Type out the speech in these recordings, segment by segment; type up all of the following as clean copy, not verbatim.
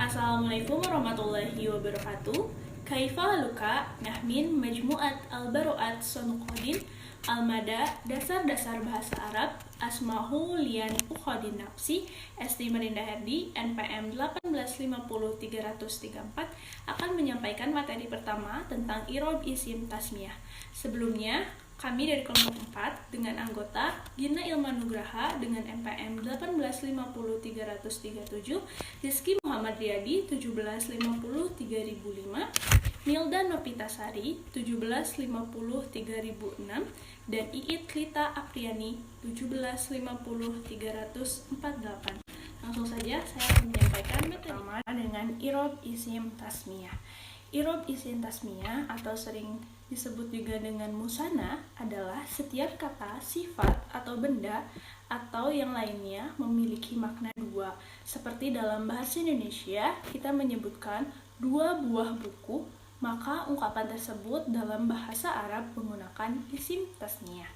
Assalamualaikum warahmatullahi wabarakatuh. Kaifa haluka nahmin majmu'at al-baru'at sonukodin al-mada dasar-dasar bahasa Arab asmahu lian ukhadin nafsi Esti Marinda Herdi NPM 1850334 akan menyampaikan materi pertama tentang irob isim tasmiyah. Sebelumnya kami dari kelompok 4 dengan anggota Gina Ilma Nugraha dengan NPM 1850337, Rizky Muhammad Riyadi 1750305, Nilda Nopitasari 1750306, dan Iit Klita Apriani 1750348. Langsung saja saya akan menyampaikan materi pertama dengan irob isim tasmiyah. Irob isim tasmiyah atau sering disebut juga dengan musana adalah setiap kata, sifat, atau benda atau yang lainnya memiliki makna dua. Seperti dalam bahasa Indonesia, kita menyebutkan dua buah buku, maka ungkapan tersebut dalam bahasa Arab menggunakan isim tasniyah.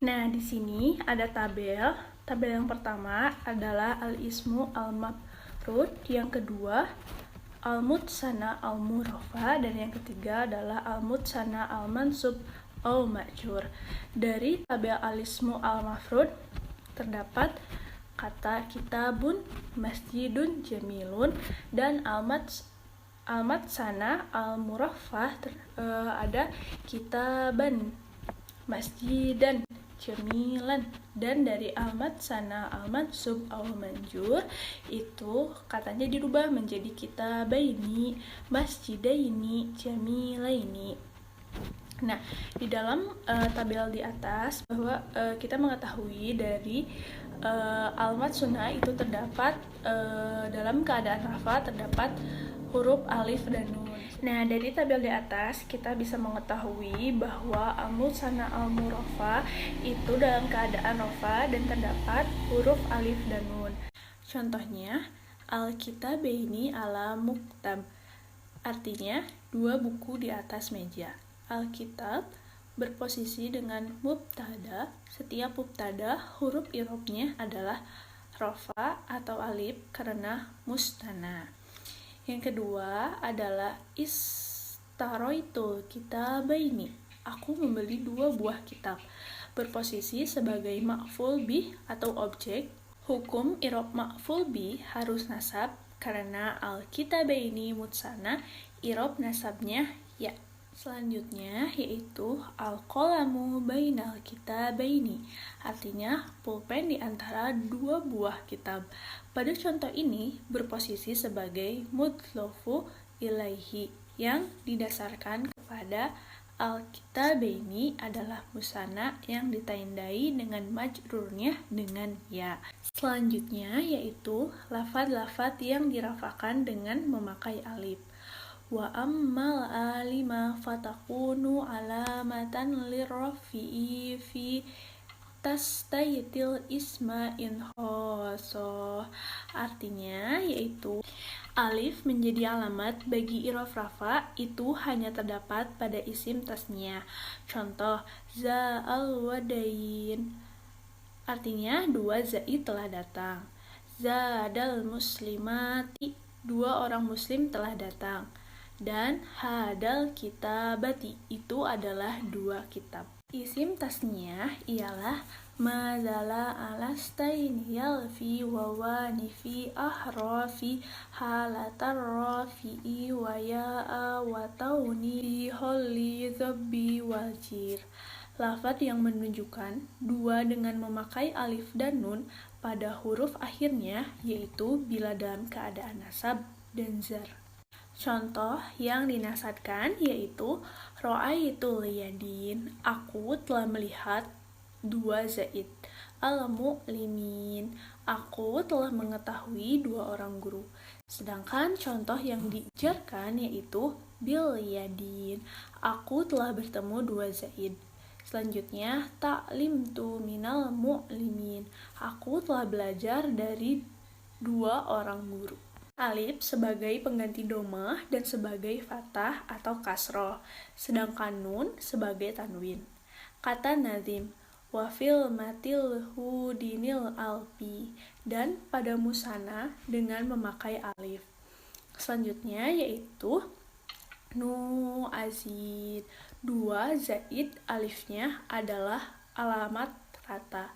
Nah, di sini ada tabel. Tabel yang pertama adalah al-ismu al-mafrud, yang kedua al-mutsana al-murafa, dan yang ketiga adalah al-mutsana al-mansub al-ma'jur. Dari tabel al-ismu al-mafrud terdapat kata kitabun, masjidun, jamilun, dan al-mutsana al-murafa ada kitaban, masjidan, jamilan. Dan dari al-mutsana al-mansub al-manjur itu katanya dirubah menjadi kitabaini, masjidaini, jamilaini. Nah, di dalam tabel di atas bahwa kita mengetahui dari al-mutsana itu terdapat dalam keadaan rafa terdapat huruf alif dan nun. Nah, dari tabel di atas kita bisa mengetahui bahwa al-mutsana al-murafa itu dalam keadaan rafa dan terdapat huruf alif dan nun. Contohnya, al-kitabaini ala muktab, artinya dua buku di atas meja. Al-kitab berposisi dengan mubtada. Setiap mubtada huruf irobnya adalah rafa atau alif karena mustana. Yang kedua adalah istaroitul kitabaini, aku membeli dua buah kitab, berposisi sebagai ma'ful bih atau objek. Hukum irob ma'ful bih harus nasab karena al-kitabaini mutsana, irob nasabnya ya. Selanjutnya yaitu al-qalamu bainal kitabaini, artinya pulpen di antara dua buah kitab. Pada contoh ini berposisi sebagai mudlofu ilaihi yang didasarkan kepada al-kitabaini adalah musana yang ditandai dengan majrurnya dengan ya. Selanjutnya yaitu lafadz-lafadz yang dirafakan dengan memakai alif. Wa ammal alima fatakunu alamatan lirrafi'i fi tastaitil isma in khoso, artinya yaitu alif menjadi alamat bagi irof rafa itu hanya terdapat pada isim tasniyah. Contoh, za'al wadain, artinya dua zaid telah datang. Zadal muslimati, dua orang muslim telah datang. Dan hadal kitabati, itu adalah dua kitab. Isim tasniyah ialah mazala alastaini yalfi wawanifi ahrafi halatar rafi'i wa ya'a wa tauni holli zabbi wajir. Lafadz yang menunjukkan dua dengan memakai alif dan nun pada huruf akhirnya, yaitu bila dalam keadaan nasab dan jar. Contoh yang dinasabkan yaitu ro'aitul yadin, aku telah melihat dua zaid. Al-mu'limin, aku telah mengetahui dua orang guru. Sedangkan contoh yang dijarkan yaitu bil yadin, aku telah bertemu dua zaid. Selanjutnya, ta'limtu minal mu'limin, aku telah belajar dari dua orang guru. Alif sebagai pengganti domah dan sebagai fathah atau kasroh, sedangkan nun sebagai tanwin. Kata nazim, wafil matil hudinil alpi, dan pada musana dengan memakai alif. Selanjutnya yaitu nu azid. 2 zaid alifnya adalah alamat kata.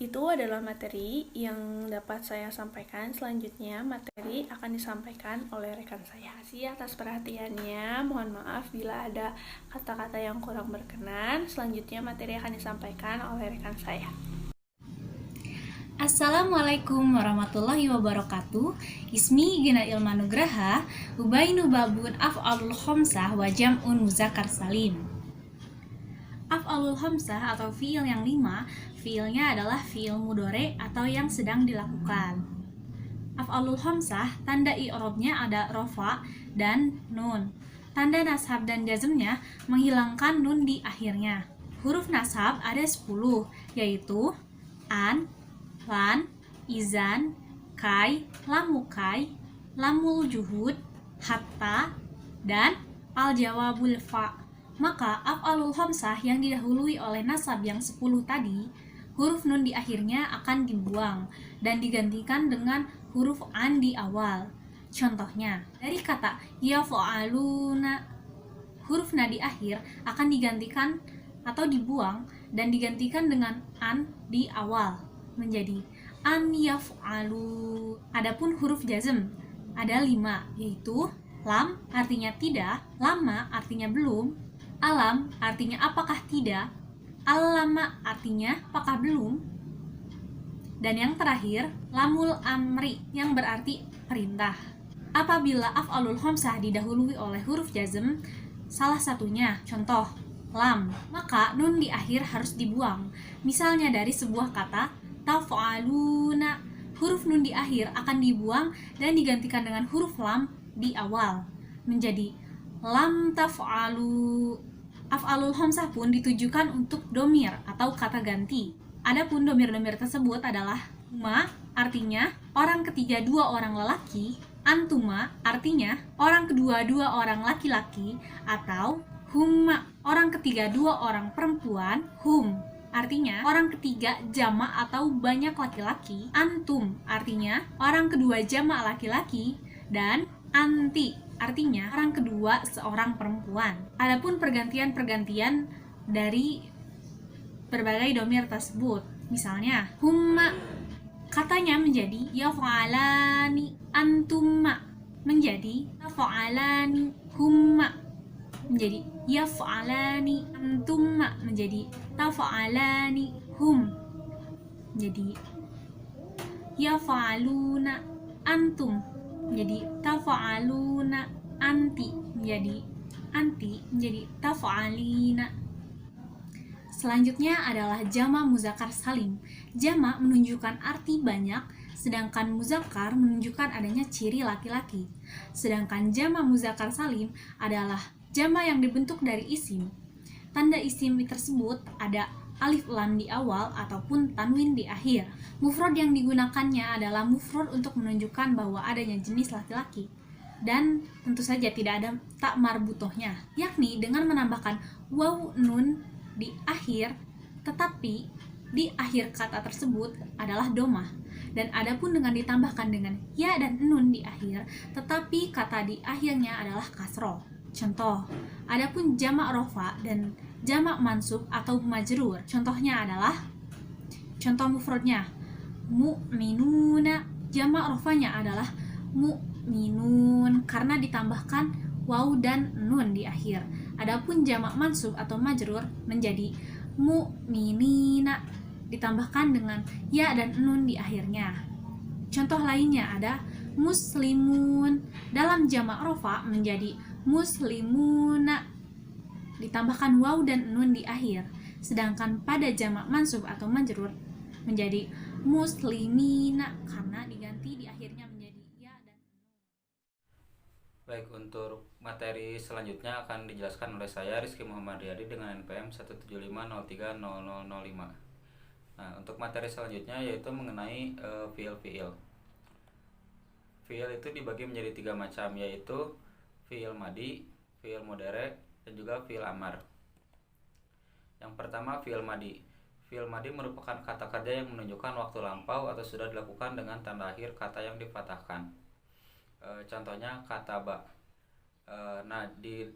Itu adalah materi yang dapat saya sampaikan. Selanjutnya materi akan disampaikan oleh rekan saya. Terima kasih atas perhatiannya. Mohon maaf bila ada kata-kata yang kurang berkenan. Selanjutnya materi akan disampaikan oleh rekan saya. Assalamualaikum warahmatullahi wabarakatuh. Ismi Gina Ilma Nugraha, Ubainu babun af'alul khamsah wa jam'un muzakkar salim. Af'alul khamsah atau fiil yang 5, fiilnya adalah fiil mudhari atau yang sedang dilakukan. Af'alul khamsah, tanda i'rabnya ada rafa dan nun. Tanda nasab dan jazmnya menghilangkan nun di akhirnya. Huruf nasab ada 10, yaitu an, lan, izan, kai, lamukai, lamul juhud, hatta, dan al-jawabul fa. Maka af'alul khamsah yang didahului oleh nasab yang 10 tadi, huruf nun di akhirnya akan dibuang dan digantikan dengan huruf an di awal. Contohnya, dari kata yaf'aluna, huruf na di akhir akan digantikan atau dibuang dan digantikan dengan an di awal, menjadi an yaf'alu. Adapun huruf jazm ada 5, yaitu lam artinya tidak, lama artinya belum, alam artinya apakah tidak, allama artinya apakah belum, dan yang terakhir lamul amri yang berarti perintah. Apabila af'alul khamsah didahului oleh huruf jazm, salah satunya, contoh lam, maka nun di akhir harus dibuang. Misalnya dari sebuah kata taf'aluna, huruf nun di akhir akan dibuang dan digantikan dengan huruf lam di awal, menjadi lam taf'alu. Af'alul khamsah pun ditujukan untuk domir atau kata ganti. Adapun domir-domir tersebut adalah huma, artinya orang ketiga 2 orang lelaki, antuma, artinya orang kedua 2 orang laki-laki, atau humma, orang ketiga 2 orang perempuan, hum, artinya orang ketiga jamak atau banyak laki-laki, antum, artinya orang kedua jamak laki-laki, dan anti, artinya orang kedua seorang perempuan. Adapun pergantian-pergantian dari berbagai domir tersebut, misalnya humma katanya menjadi yaf'alani, antumma menjadi yaf'alani, humma menjadi yaf'alani, antumma menjadi taf'alani, hum jadi yaf'aluna, antum menjadi taf'aluna, anti menjadi taf'alina. Selanjutnya adalah jamak muzakkar salim. Jamak menunjukkan arti banyak, sedangkan muzakkar menunjukkan adanya ciri laki-laki. Sedangkan jamak muzakkar salim adalah jamak yang dibentuk dari isim. Tanda isim tersebut ada alif lam di awal ataupun tanwin di akhir. Mufrad yang digunakannya adalah mufrad untuk menunjukkan bahwa adanya jenis laki-laki. Dan tentu saja tidak ada tak marbutohnya, yakni dengan menambahkan waw nun di akhir, tetapi di akhir kata tersebut adalah domah. Dan adapun dengan ditambahkan dengan ya dan nun di akhir, tetapi kata di akhirnya adalah kasroh. Contoh, adapun jamak rofa dan jamak mansub atau majrur, contohnya adalah, contoh mufradnya mu'minuna, jamak rofanya adalah mu'minun karena ditambahkan waw dan nun di akhir. Adapun jamak mansub atau majrur menjadi mu'minina ditambahkan dengan ya dan nun di akhirnya. Contoh lainnya ada muslimun, dalam jamak rofa menjadi muslimuna ditambahkan waw dan nun di akhir, sedangkan pada jamak mansub atau majrur menjadi muslimina karena diganti di akhirnya menjadi ya dan nun. Baik, untuk materi selanjutnya akan dijelaskan oleh saya Rizky Muhammad Riyadi dengan NPM 175030005. Nah, untuk materi selanjutnya yaitu mengenai fiil-fiil. Fiil itu dibagi menjadi 3 macam, yaitu fiil madi, fiil mudhari, dan juga fiil amar. Yang pertama fiil madi. Fi'il madi merupakan kata kerja yang menunjukkan waktu lampau atau sudah dilakukan dengan tanda akhir kata yang dipatahkan. Contohnya kataba. Nah, di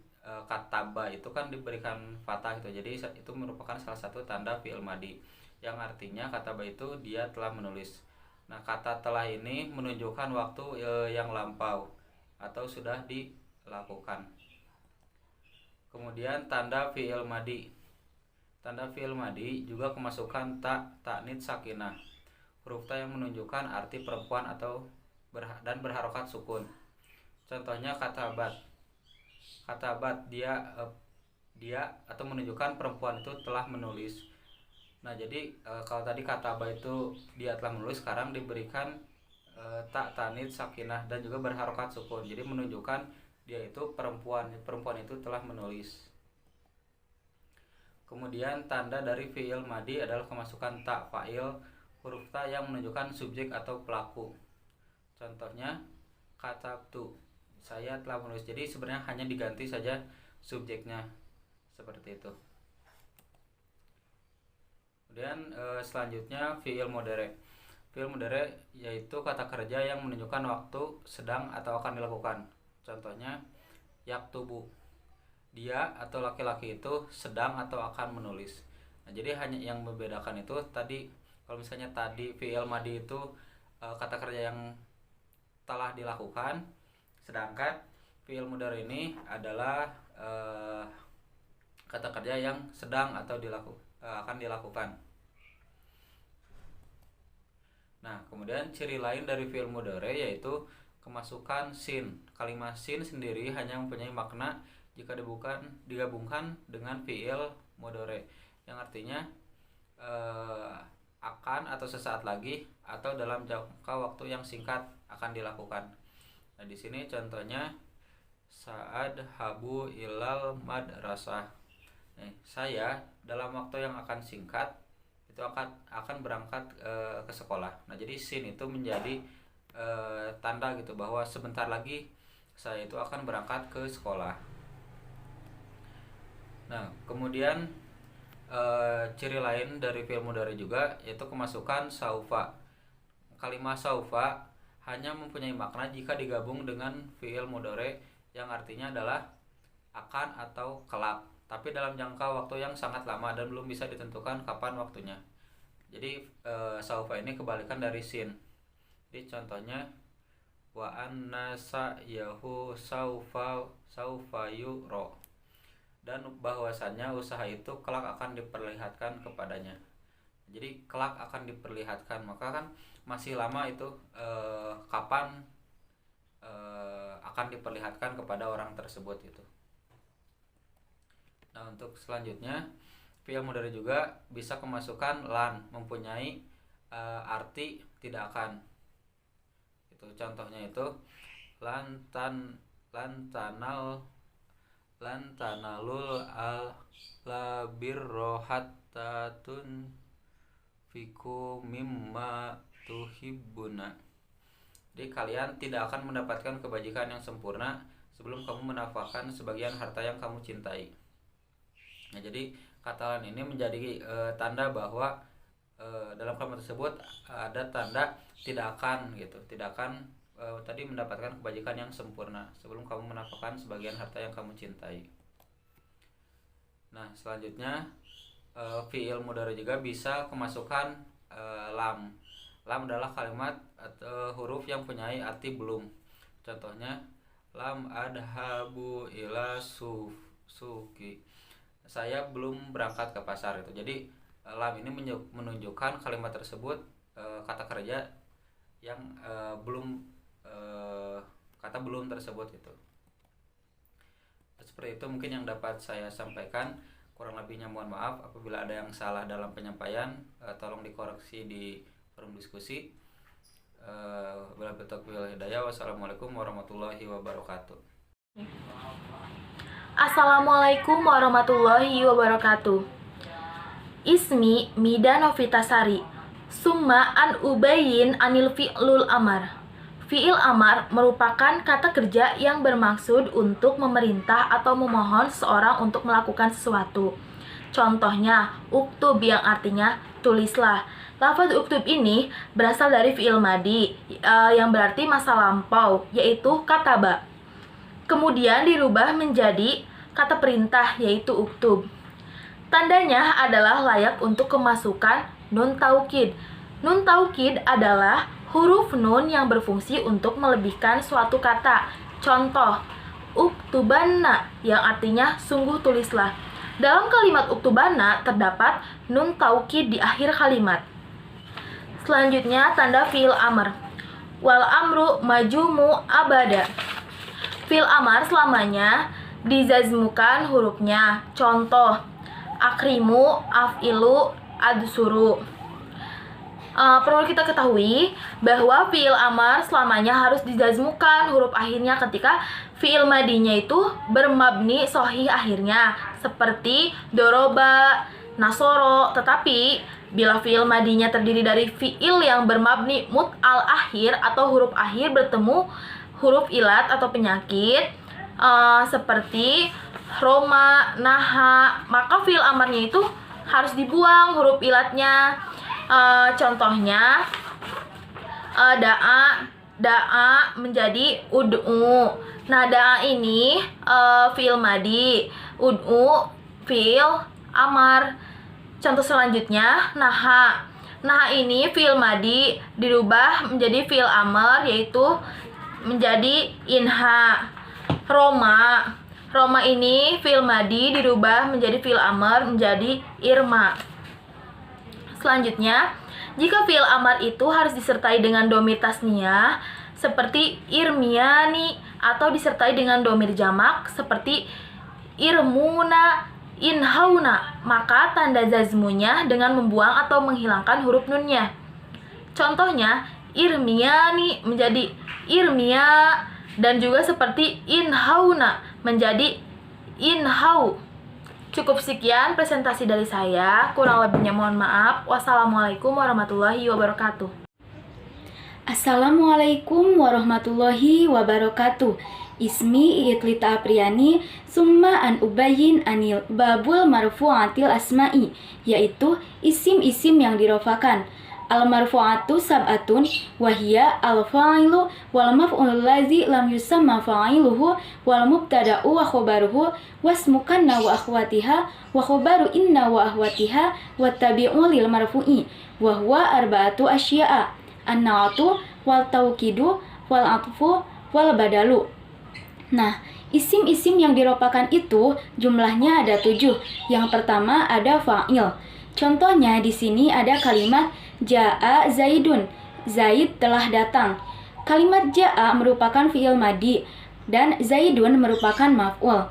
kataba itu kan diberikan fathah gitu. Jadi itu merupakan salah satu tanda fi'il madi yang artinya kataba itu dia telah menulis. Nah, kata telah ini menunjukkan waktu yang lampau atau sudah dilakukan. Kemudian tanda fi'il madi. Tanda fi'il madi juga kemasukan ta, ta'nits sakinah. Huruf ta yang menunjukkan arti perempuan atau dan berharokat sukun. Contohnya katabat. Katabat dia atau menunjukkan perempuan itu telah menulis. Nah, jadi kalau tadi kataba itu dia telah menulis, sekarang diberikan ta, ta'nits sakinah dan juga berharokat sukun. Jadi menunjukkan dia itu perempuan itu telah menulis. Kemudian tanda dari fi'il madi adalah kemasukan ta fa'il, huruf ta yang menunjukkan subjek atau pelaku. Contohnya katabtu, saya telah menulis. Jadi sebenarnya hanya diganti saja subjeknya seperti itu. Kemudian selanjutnya fi'il mudhari. Fi'il mudhari yaitu kata kerja yang menunjukkan waktu sedang atau akan dilakukan. Contohnya yaktubu, dia atau laki-laki itu sedang atau akan menulis. Nah, jadi hanya yang membedakan itu tadi, kalau misalnya tadi fi'il madi itu kata kerja yang telah dilakukan, sedangkan fi'il mudhari ini adalah kata kerja yang sedang atau akan dilakukan. Nah, kemudian ciri lain dari fi'il mudhari yaitu kemasukan sin. Kalimat sin sendiri hanya mempunyai makna jika digabungkan dengan fi'il mudhari, yang artinya akan atau sesaat lagi atau dalam jangka waktu yang singkat akan dilakukan. Nah, di sini contohnya sa'ad habu ilal madrasah. Saya dalam waktu yang akan singkat itu akan berangkat ke sekolah. Nah, jadi sin itu menjadi tanda gitu bahwa sebentar lagi saya itu akan berangkat ke sekolah. Nah, kemudian ciri lain dari fi'il mudhari juga yaitu kemasukan saufa. Kalimat saufa hanya mempunyai makna jika digabung dengan fi'il mudhari yang artinya adalah akan atau kelak, tapi dalam jangka waktu yang sangat lama dan belum bisa ditentukan kapan waktunya. Jadi saufa ini kebalikan dari sin. Jadi contohnya wa anna sa'yahu saufa yura, dan bahwasannya usaha itu kelak akan diperlihatkan kepadanya. Jadi kelak akan diperlihatkan, maka kan masih lama itu kapan akan diperlihatkan kepada orang tersebut itu. Nah, untuk selanjutnya fi'il mudhari juga bisa kemasukan lan, mempunyai arti tidak akan. Itu contohnya itu lan tanalul birra hatta tunfiqu mimma tuhibbuna. Jadi kalian tidak akan mendapatkan kebajikan yang sempurna sebelum kamu menafkahkan sebagian harta yang kamu cintai. Nah, jadi kata lan ini menjadi tanda bahwa dalam kalimat tersebut ada tanda tidak akan gitu, tidak akan tadi mendapatkan kebajikan yang sempurna sebelum kamu menafkahkan sebagian harta yang kamu cintai. Nah, selanjutnya fi'il mudhari juga bisa kemasukan lam. Lam adalah kalimat atau huruf yang punyai arti belum. Contohnya lam adhabu ila suki, saya belum berangkat ke pasar itu. Jadi lam ini menunjukkan kalimat tersebut kata kerja yang belum kata belum tersebut itu. Seperti itu mungkin yang dapat saya sampaikan. Kurang lebihnya mohon maaf apabila ada yang salah dalam penyampaian, tolong dikoreksi di forum diskusi. Wabillahi taufiq wal hidayah. Wassalamualaikum warahmatullahi wabarakatuh. Assalamualaikum warahmatullahi wabarakatuh. Ismi Mida Novitasari. Summa an ubayyin anil fi'lul amar. Fi'il amar merupakan kata kerja yang bermaksud untuk memerintah atau memohon seseorang untuk melakukan sesuatu. Contohnya, uktub yang artinya tulislah. Lafaz uktub ini berasal dari fi'il madi yang berarti masa lampau, yaitu kataba. Kemudian dirubah menjadi kata perintah, yaitu uktub. Tandanya adalah layak untuk kemasukan nun taukid. Nun taukid adalah huruf nun yang berfungsi untuk melebihkan suatu kata. Contoh, uktubanna yang artinya sungguh tulislah. Dalam kalimat uktubanna terdapat nun taukid di akhir kalimat. Selanjutnya tanda fi'il amr. Wal amru majumu abada. Fi'il amr selamanya dizazmukan hurufnya. Contoh, akrimu, af'ilu, adsuru. Perlu kita ketahui bahwa fi'il amr selamanya harus dizazmukan huruf akhirnya ketika fi'il madinya itu bermabni sohih akhirnya, seperti doroba, nasoro. Tetapi bila fi'il madinya terdiri dari fi'il yang bermabni mut al akhir atau huruf akhir bertemu huruf ilat atau penyakit, seperti roma, naha, maka fi'il amarnya itu harus dibuang huruf ilatnya. Contohnya da'a menjadi ud'u. Nah, da'a ini fi'il madi, ud'u fi'il amar. Contoh selanjutnya naha. Naha ini fi'il madi dirubah menjadi fi'il amar, yaitu menjadi inha. Roma ini fi'il madi dirubah menjadi fi'il amar menjadi irma. Selanjutnya, jika fi'il amar itu harus disertai dengan dhamir tasniyah seperti irmiani atau disertai dengan dhamir jamak seperti irmuna, inhauna, maka tanda jazmunya dengan membuang atau menghilangkan huruf nunnya. Contohnya, irmiani menjadi irmia, dan juga seperti inhauna menjadi inhau. Cukup sekian presentasi dari saya, kurang lebihnya mohon maaf. Wassalamualaikum warahmatullahi wabarakatuh. Assalamualaikum warahmatullahi wabarakatuh. Ismi Itlita Apriani, summa an ubayyin anil babul marfu'atil asma'i, yaitu isim-isim yang dirofakan. Al-marfu'atu sab'atun wahia al-fa'ilu wal maf'ul ladzi lam yusamma fa'iluhu wal mubtada'u wa khabaruhu wasmukanna wa akhwatiha wa khabaru inna wa akhwatiha wa tabi'u lil marfu'i wa huwa arba'atu asya'a an-na'atu wal tawkidu wal atfu wal badalu. Nah, isim-isim yang diropakan itu jumlahnya ada 7. Yang pertama ada fa'il. Contohnya di sini ada kalimat Ja'a Zaidun, Zaid telah datang. Kalimat Ja'a merupakan fi'il madi dan Zaidun merupakan maf'ul.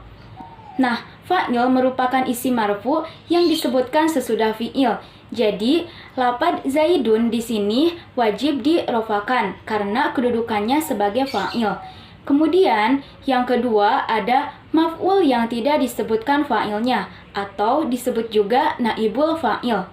Nah, fa'il merupakan isim marfu yang disebutkan sesudah fi'il. Jadi, lafaz Zaidun di sini wajib dirofakan karena kedudukannya sebagai fa'il. Kemudian, yang kedua ada maf'ul yang tidak disebutkan fa'ilnya atau disebut juga naibul fa'il.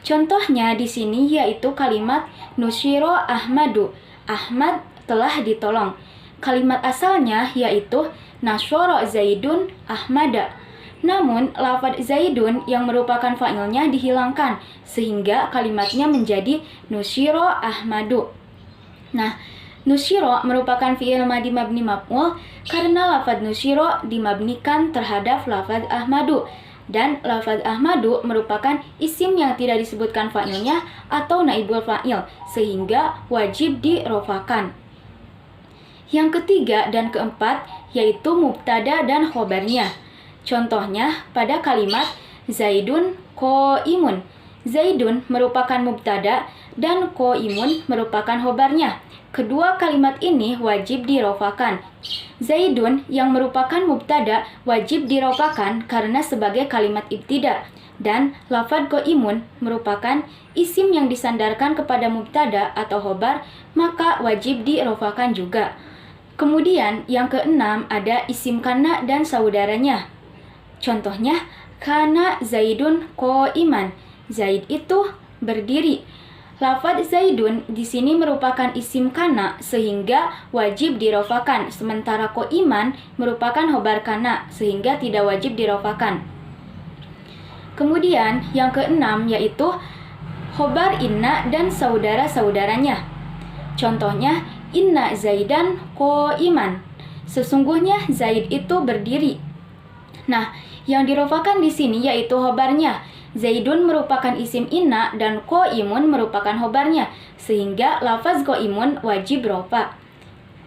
Contohnya di sini yaitu kalimat nusyiro Ahmadu, Ahmad telah ditolong. Kalimat asalnya yaitu nasyoro Zaidun Ahmada. Namun lafaz Zaidun yang merupakan fa'ilnya dihilangkan sehingga kalimatnya menjadi nusyiro Ahmadu. Nah, nusyiro merupakan fi'il madi mabni maf'ul karena lafaz nusyiro dimabnikan terhadap lafaz Ahmadu. Dan lafaz Ahmadu merupakan isim yang tidak disebutkan fa'ilnya atau naibul fa'il sehingga wajib dirofakan. Yang ketiga dan keempat yaitu mubtada dan khobarnya. Contohnya pada kalimat Zaidun qaimun. Zaidun merupakan mubtada dan qaimun merupakan khobarnya. Kedua kalimat ini wajib dirofakan. Zaidun yang merupakan mubtada wajib dirofakan karena sebagai kalimat ibtida, dan lafaz qaimun merupakan isim yang disandarkan kepada mubtada atau khobar, maka wajib dirofakan juga. Kemudian yang keenam ada isim kana dan saudaranya. Contohnya kana Zaidun qaiman. Zaid itu berdiri. Lafaz Zaidun di sini merupakan isim kana sehingga wajib dirofakan, sementara qaiman merupakan khobar kana sehingga tidak wajib dirofakan. Kemudian yang keenam yaitu khobar inna dan saudara-saudaranya. Contohnya, inna Zaidan qa'iman. Sesungguhnya Zaid itu berdiri. Nah, yang dirofakan di sini yaitu khobarnya. Zaidun merupakan isim inna dan qa'imun merupakan khobarnya, sehingga lafaz qa'imun wajib rofa.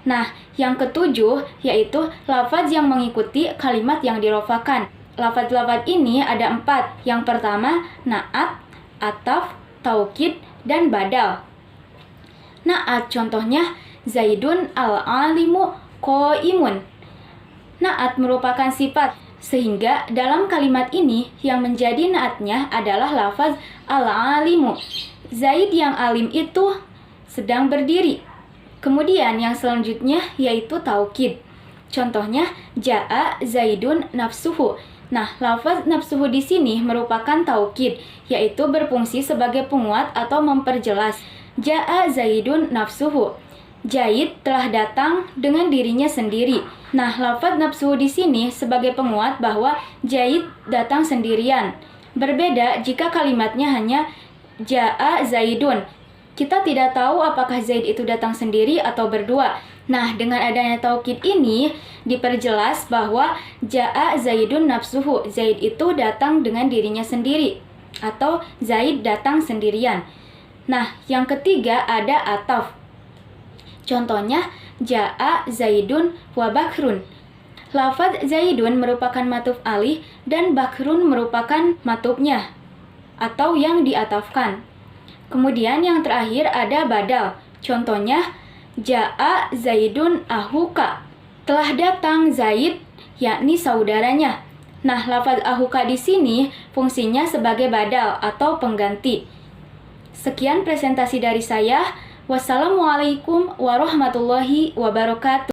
Nah, yang ketujuh yaitu lafaz yang mengikuti kalimat yang dirofakan. Lafaz-lafaz ini ada 4. Yang pertama, na'at, ataf, taukid, dan badal. Na'at contohnya, Zaidun al-alimu qa'imun. Na'at merupakan sifat, sehingga dalam kalimat ini yang menjadi naatnya adalah lafaz al-alimu. Zaid yang alim itu sedang berdiri. Kemudian yang selanjutnya yaitu taukid. Contohnya, ja'a Zaidun nafsuhu. Nah, lafaz nafsuhu di sini merupakan taukid, yaitu berfungsi sebagai penguat atau memperjelas. Ja'a Zaidun nafsuhu. Zaid telah datang dengan dirinya sendiri. Nah, lafaz nafsuhu di sini sebagai penguat bahwa Zaid datang sendirian. Berbeda jika kalimatnya hanya ja'a Zaidun. Kita tidak tahu apakah Zaid itu datang sendiri atau berdua. Nah, dengan adanya taukid ini diperjelas bahwa ja'a Zaidun nafsuhu. Zaid itu datang dengan dirinya sendiri atau Zaid datang sendirian. Nah, yang ketiga ada ataf. Contohnya, ja'a Zaidun wa Bakrun. Lafaz Zaidun merupakan matuf alih dan Bakrun merupakan matufnya atau yang diatafkan. Kemudian yang terakhir ada badal. Contohnya, ja'a Zaidun ahuka. Telah datang Zaid, yakni saudaranya. Nah, lafaz ahuka di sini fungsinya sebagai badal atau pengganti. Sekian presentasi dari saya. Wassalamualaikum warahmatullahi wabarakatuh.